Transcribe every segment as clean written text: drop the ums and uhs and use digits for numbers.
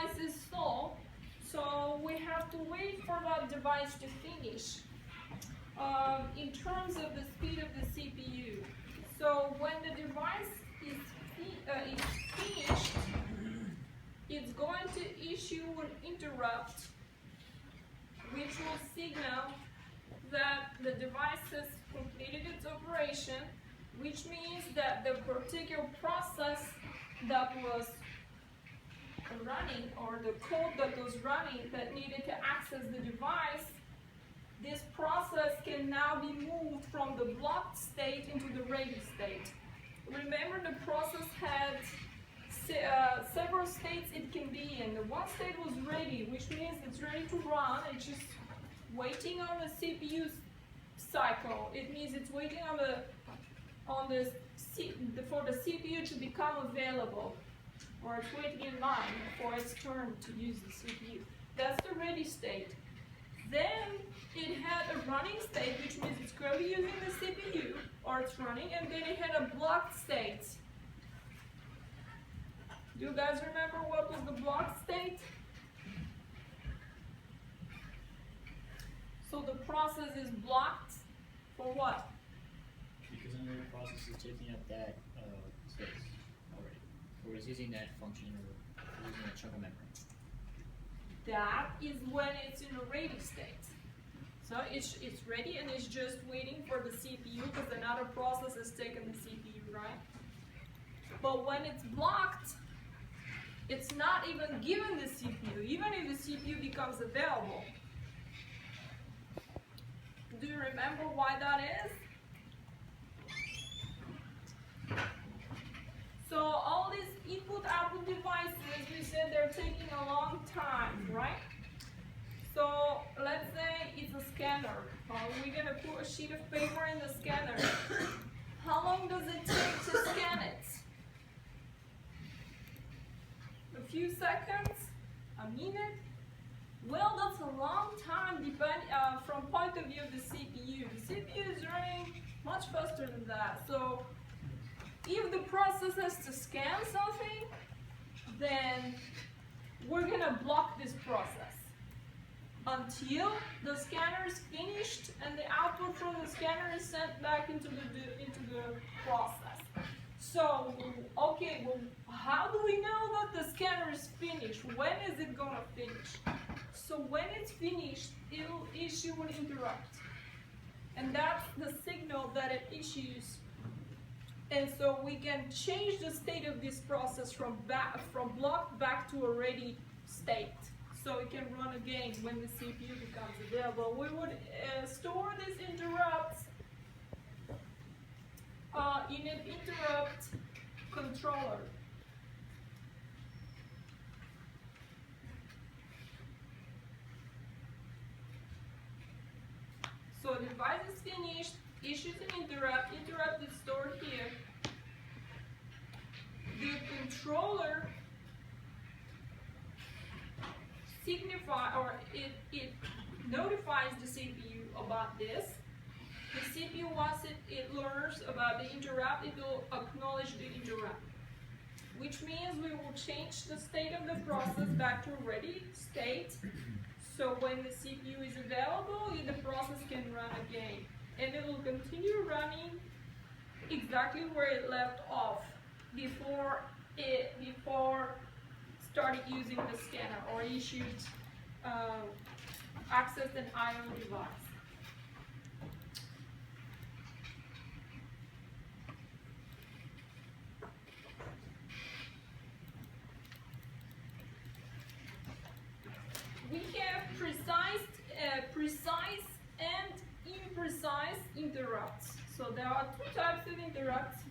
device is slow, so we have to wait for that device to finish. In terms of the speed of the CPU, so when the device is finished, it's going to issue an interrupt, which will signal that the device has completed its operation, which means that the particular process that was running, or the code that was running that needed to access the device, this process can now be moved from the blocked state into the ready state. Remember, the process had several states it can be in. The one state was ready, which means it's ready to run. It's just waiting on the CPU cycle. It means it's waiting for the CPU to become available, or it's waiting in line for its turn to use the CPU. That's the ready state. Then it had a running state, which means it's currently using the CPU, or it's running, and then it had a blocked state. Do you guys remember what was the blocked state? So the process is blocked for what? Because another process is taking up that space already, or is using that function, or using a chunk of memory. That is when it's in a ready state. So it's ready and it's just waiting for the CPU because another process has taken the CPU, right? But when it's blocked, it's not even given the CPU, even if the CPU becomes available. Do you remember why that is? So all these input-output devices, we said they're taking a long time, right? So let's say it's a scanner. We're going to put a sheet of paper in the scanner. How long does it take to scan it? A few seconds? A minute? Well, that's a long time from point of view of the CPU. The CPU is running much faster than that. So if the process has to scan something, then we're going to block this process until the scanner is finished and the output from the scanner is sent back into the process. So, okay, well, how do we know that the scanner is finished? When is it going to finish? So when it's finished, it'll issue an interrupt. And that's the signal that it issues. And so we can change the state of this process from blocked back to a ready state. So it can run again when the CPU becomes available. We would store these interrupts in an interrupt controller. So the device is finished, issues an interrupt is stored here. The controller it notifies the CPU about this. The CPU, once it learns about the interrupt, it will acknowledge the interrupt, which means we will change the state of the process back to a ready state. So when the CPU is available, the process can run again. And it will continue running exactly where it left off before started using the scanner or issued accessed an I/O device. We have precise and imprecise interrupts. So there are two types of interrupts.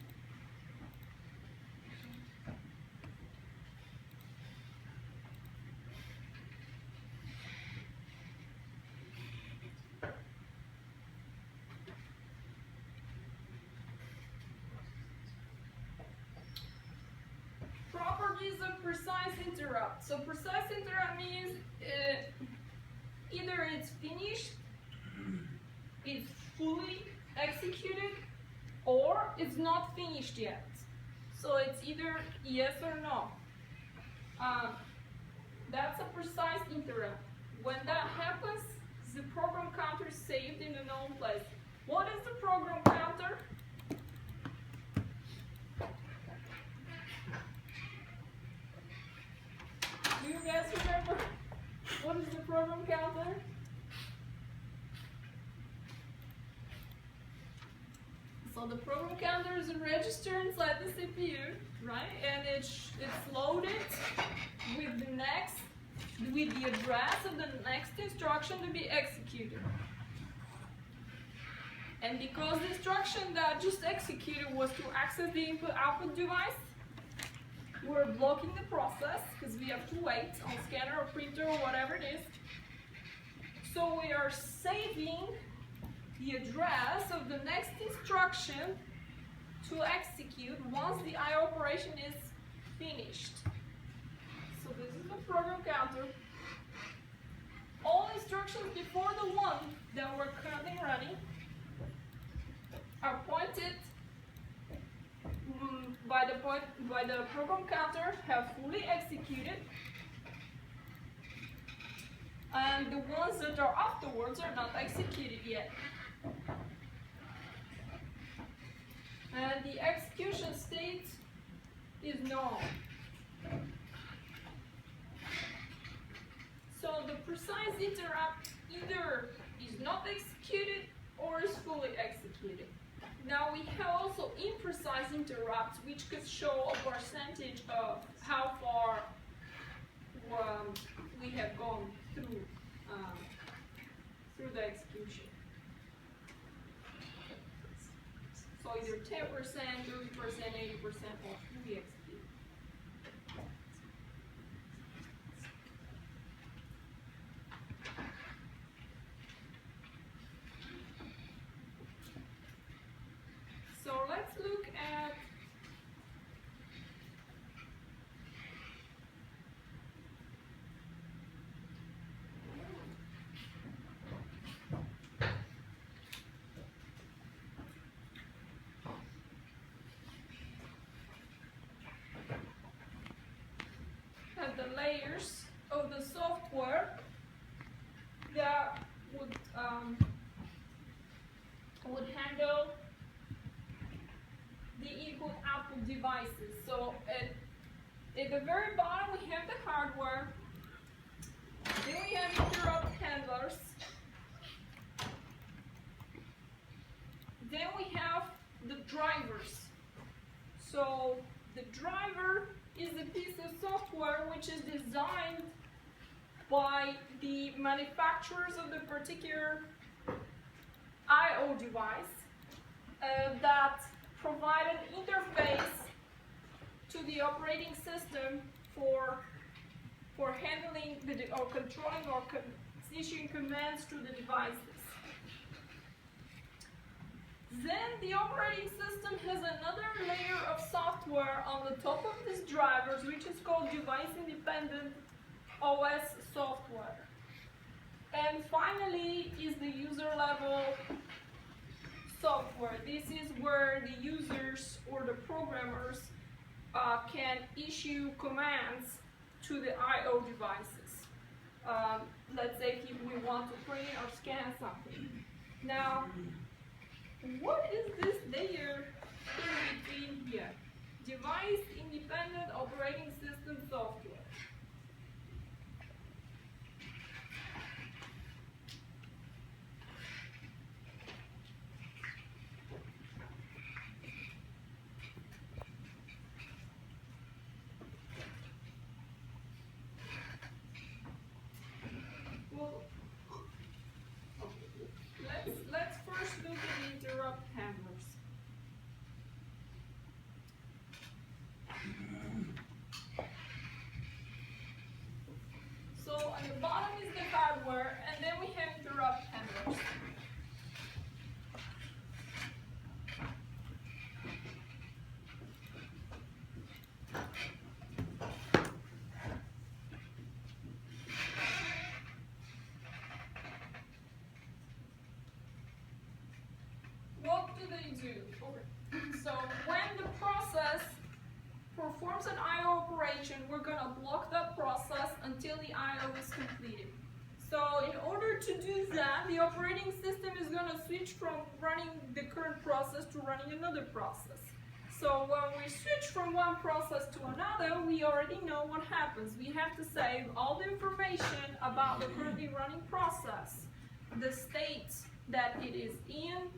Properties of precise interrupt. So precise interrupt means either it's finished, it's fully executed, or it's not finished yet. So it's either yes or no. That's a precise interrupt. When that happens, the program counter is saved in a known place. What is the program counter? Do you guys remember? What is the program counter? So the program counter is a register inside the CPU, right? And it's loaded with the address of the next instruction to be executed. And because the instruction that just executed was to access the input-output device, we're blocking the process because we have to wait on scanner or printer or whatever it is. So we are saving the address of the next instruction to execute once the I/O operation is finished. So this is the program counter. All instructions before the one that we're currently running are pointed by the program counter, have fully executed, and the ones that are afterwards are not executed yet. And the execution state is null. So the precise interrupt either is not executed or is fully executed. Now we have also imprecise interrupts, which could show a percentage of how far we have gone through the execution. So either 10%, 30%, 80%, or fully executed. So let's look at the layers of the software that would handle the input-output devices. So at the very bottom we have the hardware, then we have interrupt handlers, then we have the drivers. So the driver is a piece of software which is designed by the manufacturers of the particular I/O device that provide an interface to the operating system for handling or controlling or issuing commands to the devices. Then the operating system has another layer of software on the top of these drivers, which is called device-independent OS software. And finally is the user-level software. This is where the users or the programmers can issue commands to the I/O devices. Let's say if we want to print or scan something. Now, what is this layer in between here? Device-independent operating system software. Let's first look at the interrupt handlers. So on the bottom is the hardware, and then we have interrupt handlers. What do they do? Okay. So when the process performs performs an I/O operation, we're going to block that process until the I/O is completed. So in order to do that, the operating system is going to switch from running the current process to running another process. So when we switch from one process to another, we already know what happens. We have to save all the information about the currently running process, the state that it is in,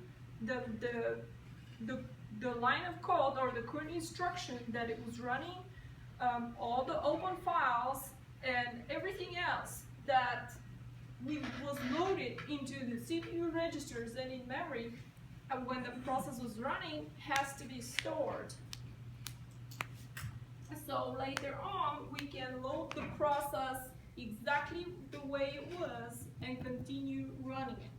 the line of code or the current instruction that it was running, all the open files, and everything else that was loaded into the CPU registers and in memory when the process was running has to be stored. So later on, we can load the process exactly the way it was and continue running it.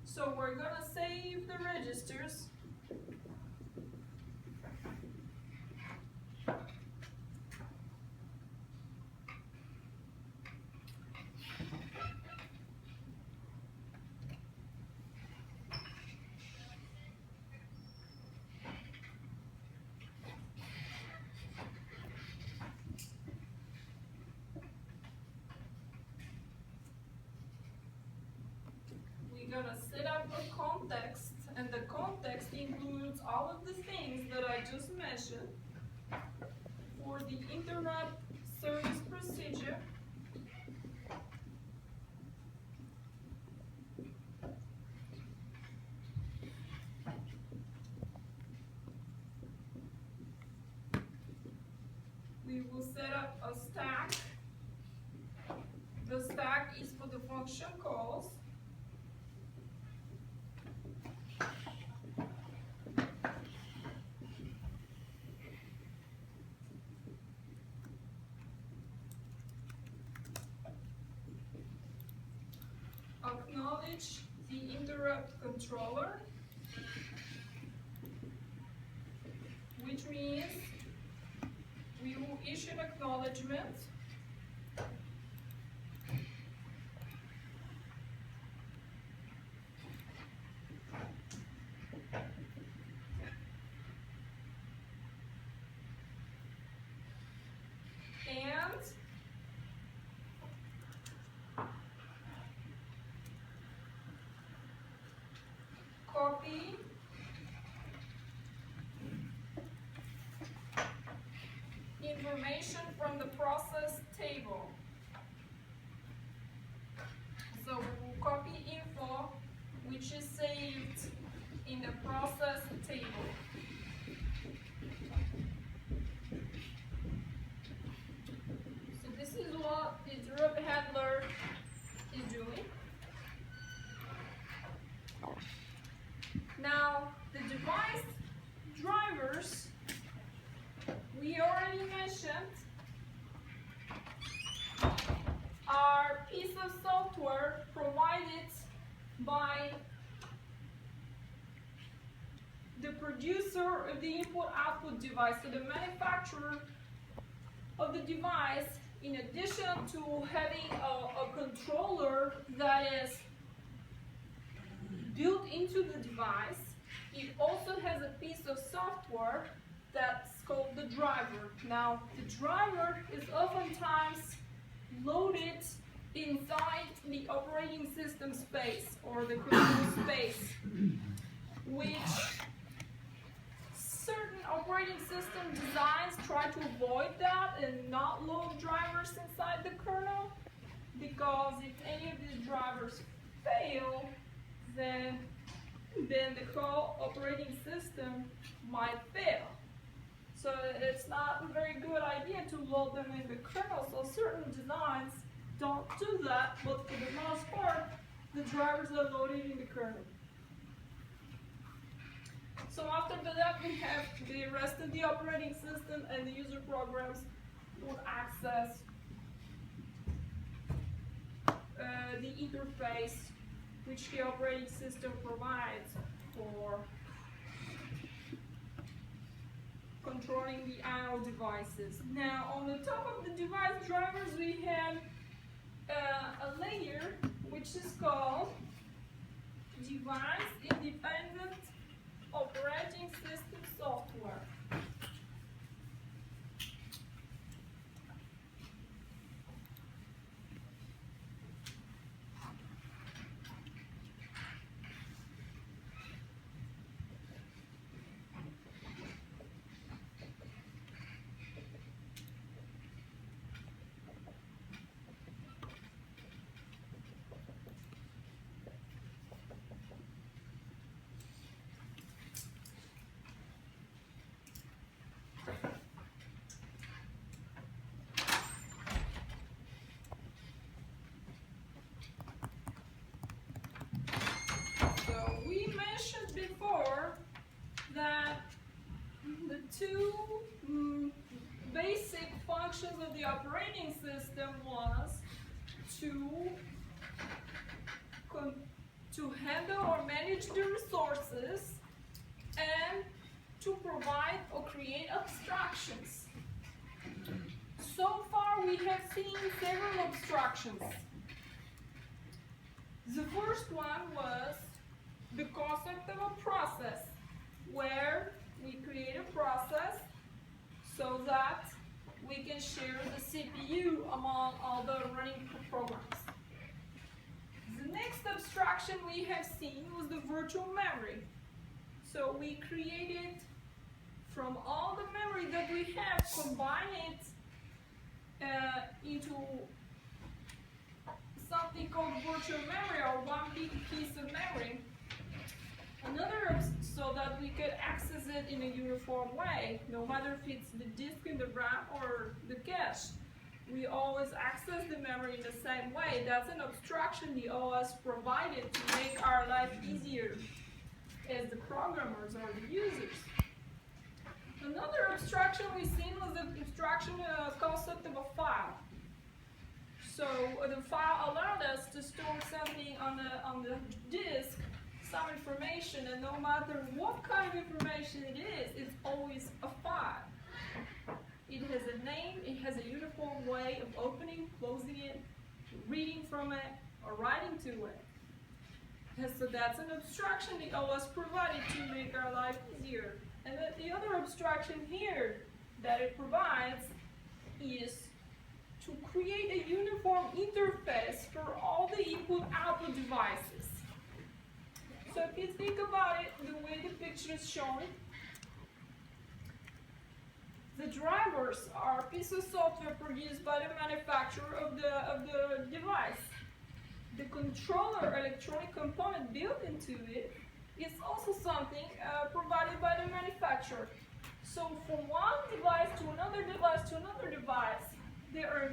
So we're going to save the registers. We're going to set up a context, and the context includes all of the things that I just mentioned for the interrupt service procedure. We will set up a stack. The stack is for the function calls. Acknowledge the interrupt controller, which means we will issue an acknowledgement and copy information from the process table. So we will copy info which is saved in the process table. So this is what the interrupt handler is doing. Now, the device drivers, we already mentioned, are a piece of software provided by the producer of the input-output device. So the manufacturer of the device, in addition to having a controller that is built into the device, it also has a piece of software that's called the driver. Now, the driver is oftentimes loaded inside the operating system space or the kernel space, which certain operating system designs try to avoid that and not load drivers inside the kernel, because if any of these drivers fail, then the whole operating system might fail. So it's not a very good idea to load them in the kernel. So certain designs don't do that, but for the most part, the drivers are loaded in the kernel. So after that, we have the rest of the operating system, and the user programs will access the interface which the operating system provides for controlling the I/O devices. Now, on the top of the device drivers, we have a layer which is called Device Independent Operating System Software. to handle or manage the resources and to provide or create abstractions. So far we have seen several abstractions. The first one was the concept of a process, where we create a process so that we can share the CPU among all the running programs. The next abstraction we have seen was the virtual memory. So we created from all the memory that we have, combine it into something called virtual memory, or one big piece of memory. So that we could access it in a uniform way, no matter if it's the disk in the RAM or the cache. We always access the memory in the same way. That's an abstraction the OS provided to make our life easier as the programmers or the users. Another abstraction we've seen was the abstraction concept of a file. So the file allowed us to store something on the disk, some information, and no matter what kind of information it is, it's always a file. It has a name, it has a uniform way of opening, closing it, reading from it, or writing to it. And so that's an abstraction the OS provided to make our life easier. And then the other abstraction here that it provides is to create a uniform interface for all the input-output devices. So if you think about it, the way the picture is shown, the drivers are a piece of software produced by the manufacturer of the device. The controller electronic component built into it is also something provided by the manufacturer. So from one device to another device to another device, there's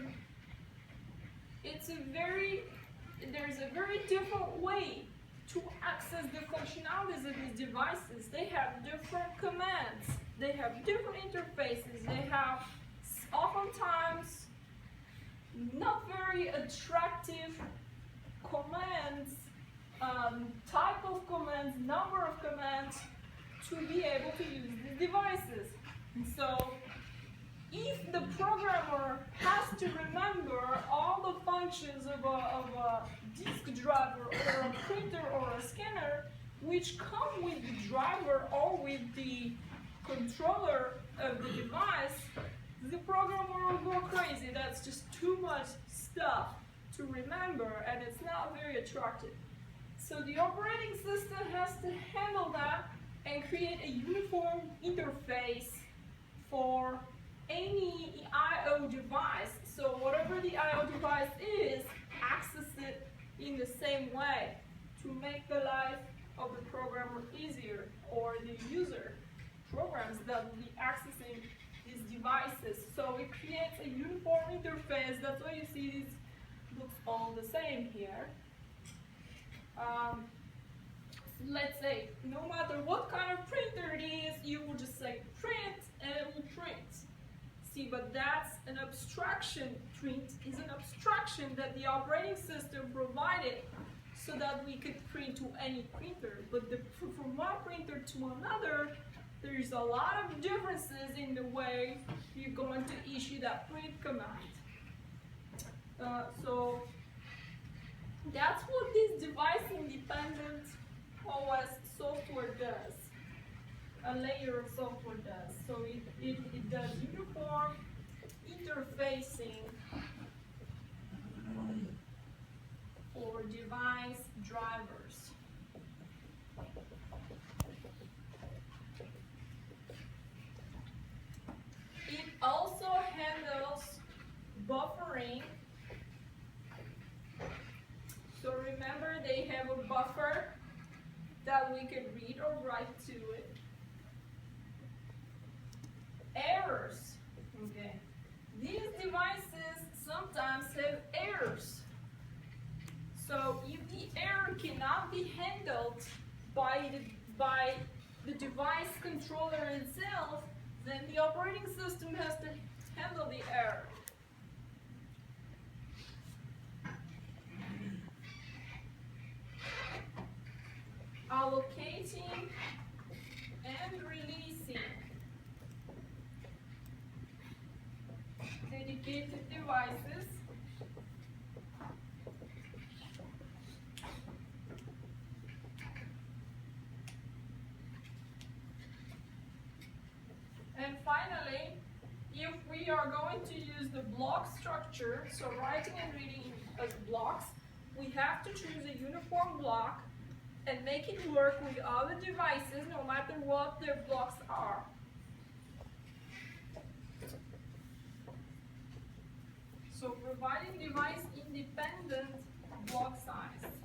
a very different way to access the functionalities of these devices. They have different commands, they have different interfaces, they have oftentimes not very attractive commands, type of commands, number of commands to be able to use these devices. And so if the programmer has to remember all the functions of a disk driver or a printer or a scanner, which come with the driver or with the controller of the device, the programmer will go crazy. That's just too much stuff to remember, and it's not very attractive. So the operating system has to handle that and create a uniform interface for any I/O device. So whatever the I/O device is, access it in the same way to make the life of the programmer easier, or the user programs that will be accessing these devices. So it creates a uniform interface. That's why you see these looks all the same here. Let's say no matter what kind of printer it is, you will just say print and it will print. See, but that's an abstraction. Print is an abstraction that the operating system provided so that we could print to any printer. But from one printer to another, there's a lot of differences in the way you're going to issue that print command. So that's what this device-independent OS software does. A layer of software does. So it does uniform interfacing for device drivers. It also handles buffering. So remember, they have a buffer that we can read or write to it. Errors. Okay. These devices sometimes have errors. So if the error cannot be handled by the device controller itself, then the operating system has to handle the error. dedicated devices. And finally, if we are going to use the block structure, so writing and reading as blocks, we have to choose a uniform block and make it work with other devices no matter what their blocks are. So providing device independent block size.